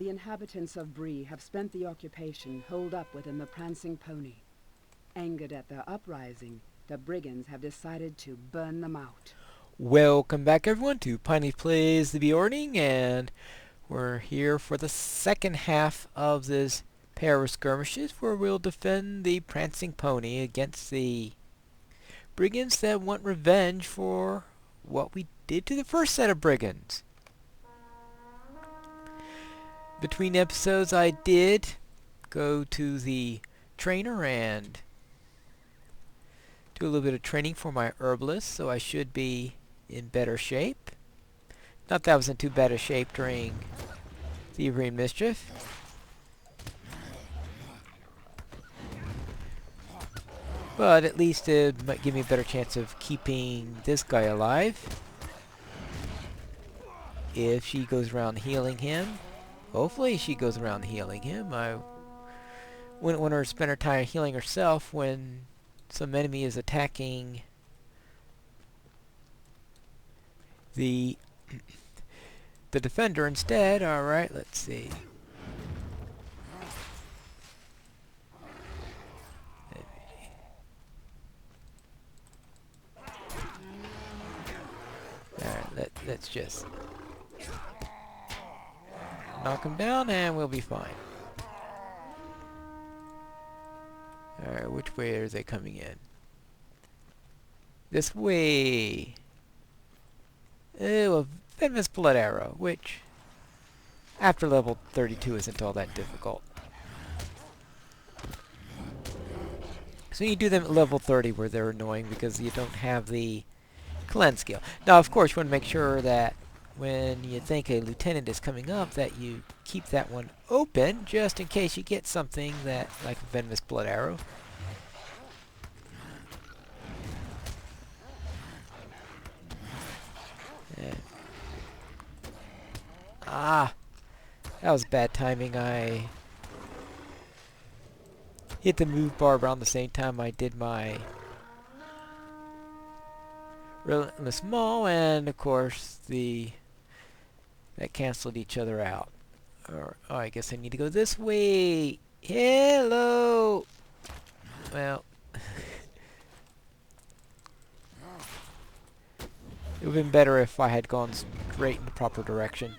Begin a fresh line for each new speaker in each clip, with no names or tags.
The inhabitants of Bree have spent the occupation holed up within the Prancing pony. Angered at their uprising, the brigands have decided to burn them out.
Welcome back everyone to Pineleaf Plays the Beorning, and we're here for the second half of this pair of skirmishes where we'll defend the Prancing pony against the brigands that want revenge for what we did to the first set of brigands. Between episodes I did go to the trainer and do a little bit of training for my herbalist, so I should be in better shape. Not that I was in too bad a shape during Thievery and Mischief. But at least it might give me a better chance of keeping this guy alive. If she goes around healing him. Hopefully she goes around healing him. I wouldn't want her to spend her time healing herself when some enemy is attacking the defender instead. Alright, let's see. Alright, let's just knock him down and we'll be fine. Alright, which way are they coming in? This way! A venomous blood arrow, which after level 32 isn't all that difficult. So you do them at level 30 where they're annoying because you don't have the cleanse skill. Now of course you want to make sure that when you think a lieutenant is coming up that you keep that one open just in case you get something that like a venomous blood arrow. Ah, that was bad timing. I hit the move bar around the same time I did my Relentless Maul, and of course that canceled each other out. Or, oh, I guess I need to go this way. Hello. Well, it would have been better if I had gone straight in the proper direction.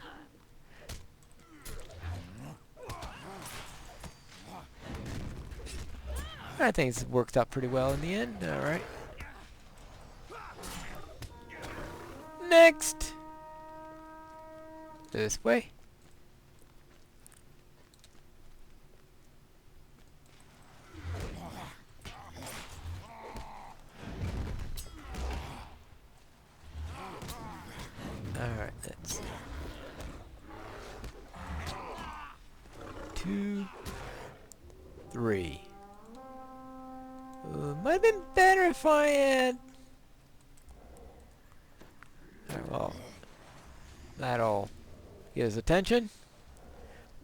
I think it's worked out pretty well in the end. Alright. Next! This way. Alright, that's 2, 3. Might have been better if I had... well, that'll get his attention.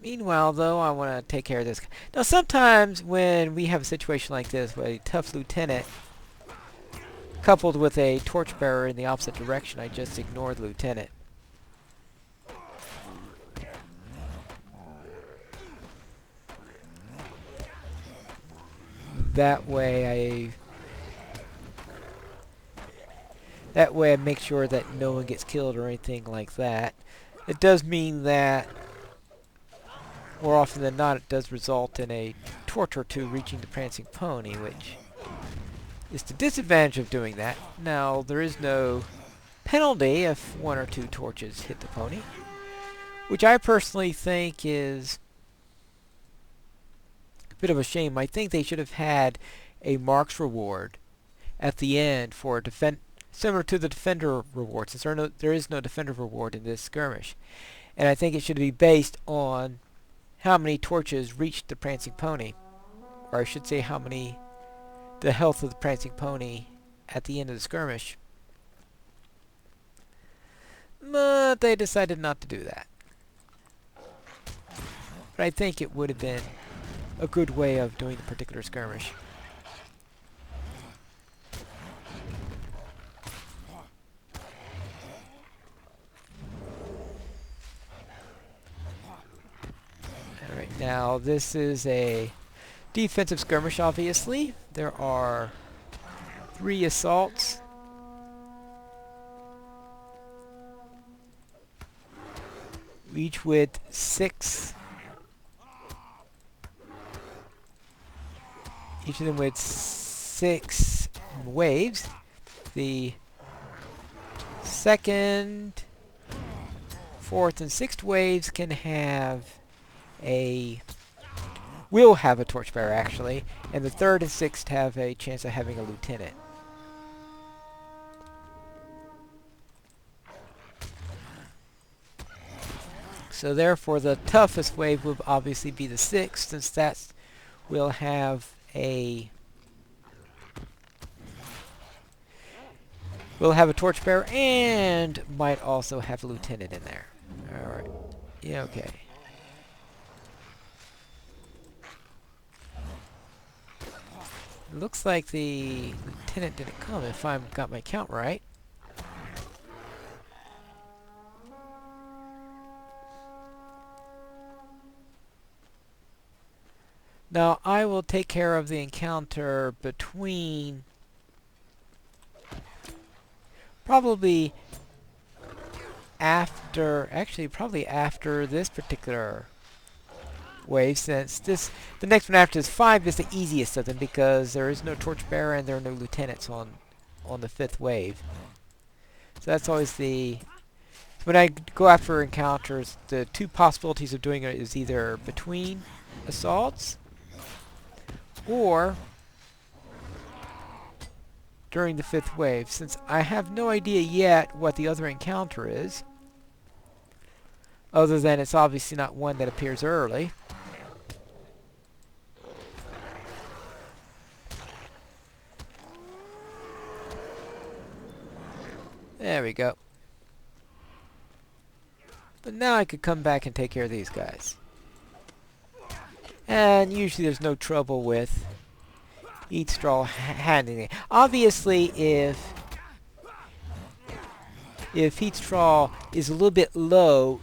Meanwhile, though, I want to take care of this. Now, sometimes when we have a situation like this, with a tough lieutenant coupled with a torchbearer in the opposite direction, I just ignore the lieutenant. That way I make sure that no one gets killed or anything like that. It does mean that more often than not it does result in a torch or two reaching the Prancing pony, which is the disadvantage of doing that. Now, there is no penalty if 1 or 2 torches hit the pony, which I personally think is a bit of a shame. I think they should have had a marks reward at the end for similar to the defender reward, since there is no defender reward in this skirmish. And I think it should be based on how many torches reached the Prancing pony, or I should say the health of the Prancing pony at the end of the skirmish. But they decided not to do that. But I think it would have been a good way of doing the particular skirmish. Now this is a defensive skirmish, obviously. There are 3 assaults. Each with 6. Each of them with 6 waves. The second, 4th, and 6th waves can have will have a torchbearer actually, and the 3rd and 6th have a chance of having a lieutenant. So therefore the toughest wave will obviously be the 6th, since that will have a torchbearer and might also have a lieutenant in there. Alright. Yeah, okay. Looks like the lieutenant didn't come, if I've got my count right. Now I will take care of the encounter between probably after this particular wave, since the next one after is 5 is the easiest of them because there is no torchbearer and there are no lieutenants on the 5th wave. So that's always when I go after encounters, the 2 possibilities of doing it is either between assaults or during the 5th wave, since I have no idea yet what the other encounter is, other than it's obviously not one that appears early. There we go. But now I could come back and take care of these guys. And usually there's no trouble with each straw handling it. Obviously, if heat straw is a little bit low,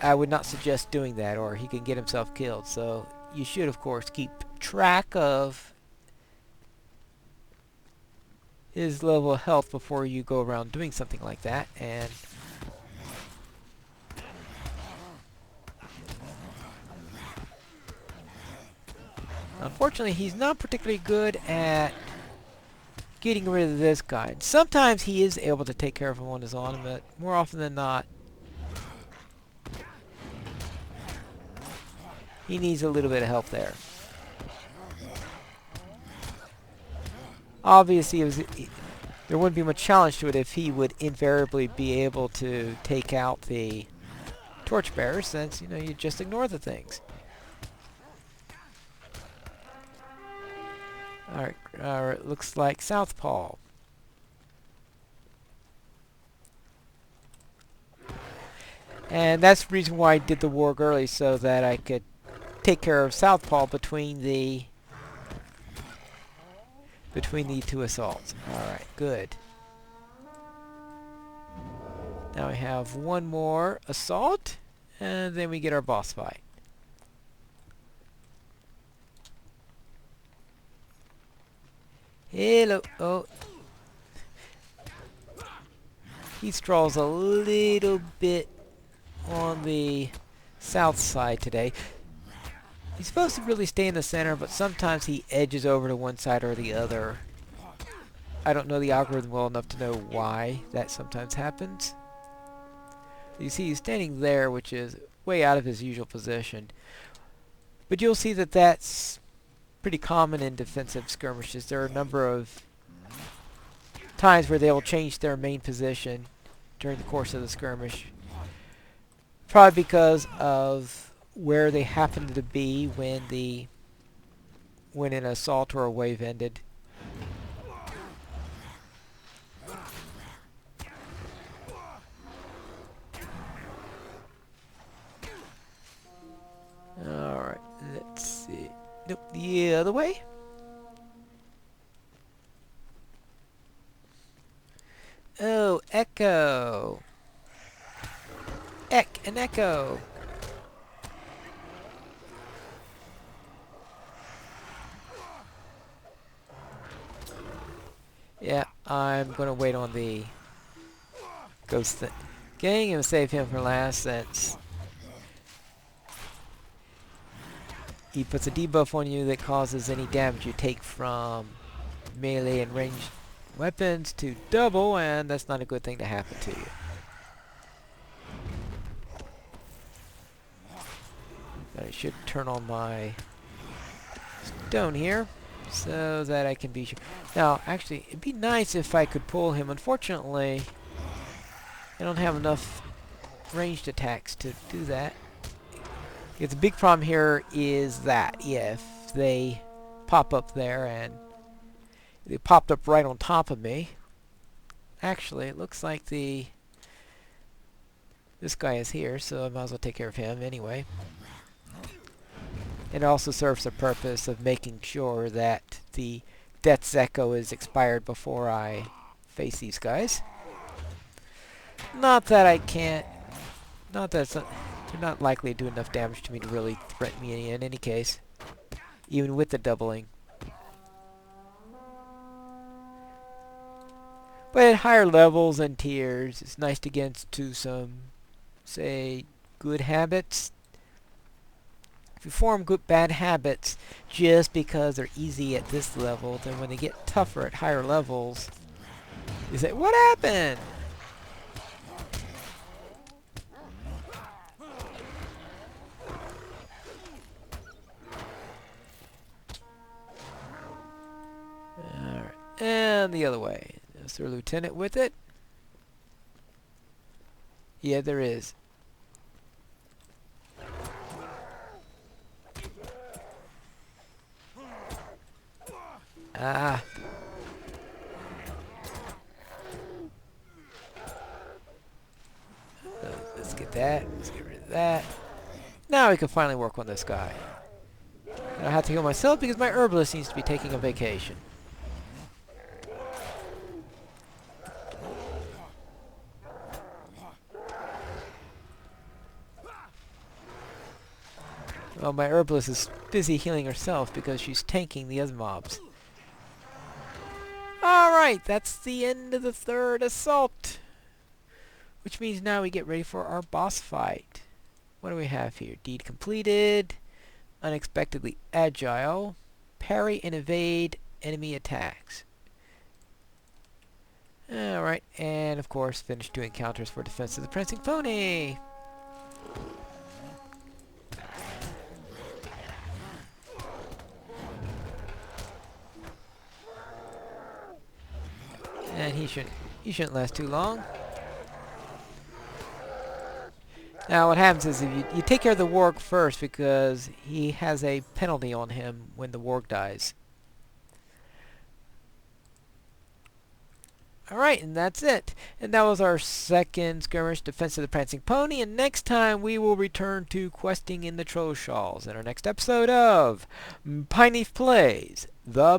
I would not suggest doing that, or he can get himself killed. So you should, of course, keep track of his level of health before you go around doing something like that. And unfortunately, he's not particularly good at getting rid of this guy. Sometimes he is able to take care of him on his own, but more often than not, he needs a little bit of help there. Obviously, there wouldn't be much challenge to it if he would invariably be able to take out the torchbearer, since, you just ignore the things. Alright, looks like Southpaw. And that's the reason why I did the warg early, so that I could take care of Southpaw between the 2 assaults. Alright, good. Now we have one more assault, and then we get our boss fight. Hello. Oh. He strolls a little bit on the south side today. He's supposed to really stay in the center, but sometimes he edges over to one side or the other. I don't know the algorithm well enough to know why that sometimes happens. You see he's standing there, which is way out of his usual position. But you'll see that that's pretty common in defensive skirmishes. There are a number of times where they will change their main position during the course of the skirmish. Probably because of where they happened to be when an assault or a wave ended. Alright, let's see. Nope, the other way? Oh, echo. An echo. Yeah, I'm gonna wait on the ghost gang and save him for last, since he puts a debuff on you that causes any damage you take from melee and ranged weapons to double, and that's not a good thing to happen to you. I should turn on my stone here so that I can be sure. Now, actually, it'd be nice if I could pull him. Unfortunately, I don't have enough ranged attacks to do that. Because the big problem here is that if they pop up there, and they popped up right on top of me. Actually, it looks like this guy is here, so I might as well take care of him anyway. It also serves the purpose of making sure that the Death's Echo is expired before I face these guys. Not that I can't... Not that they're not likely to do enough damage to me to really threaten me in any case. Even with the doubling. But at higher levels and tiers, it's nice to get into some, say, good habits. If you form good bad habits just because they're easy at this level, then when they get tougher at higher levels, you say, "What happened?" Alright, and the other way. Is there a lieutenant with it? Yeah, there is. Ah. Let's get that. Let's get rid of that. Now we can finally work on this guy. And I have to heal myself because my herbalist needs to be taking a vacation. Well, my herbalist is busy healing herself because she's tanking the other mobs. Alright, that's the end of the third assault. Which means now we get ready for our boss fight. What do we have here? Deed completed. Unexpectedly agile. Parry and evade enemy attacks. Alright, and of course finish doing counters for defense of the Prancing Pony. And he shouldn't last too long. Now what happens is if you take care of the warg first, because he has a penalty on him when the warg dies. Alright, and that's it. And that was our second skirmish, Defense of the Prancing Pony, and next time we will return to questing in the Troll Shalls in our next episode of Pineleaf Plays The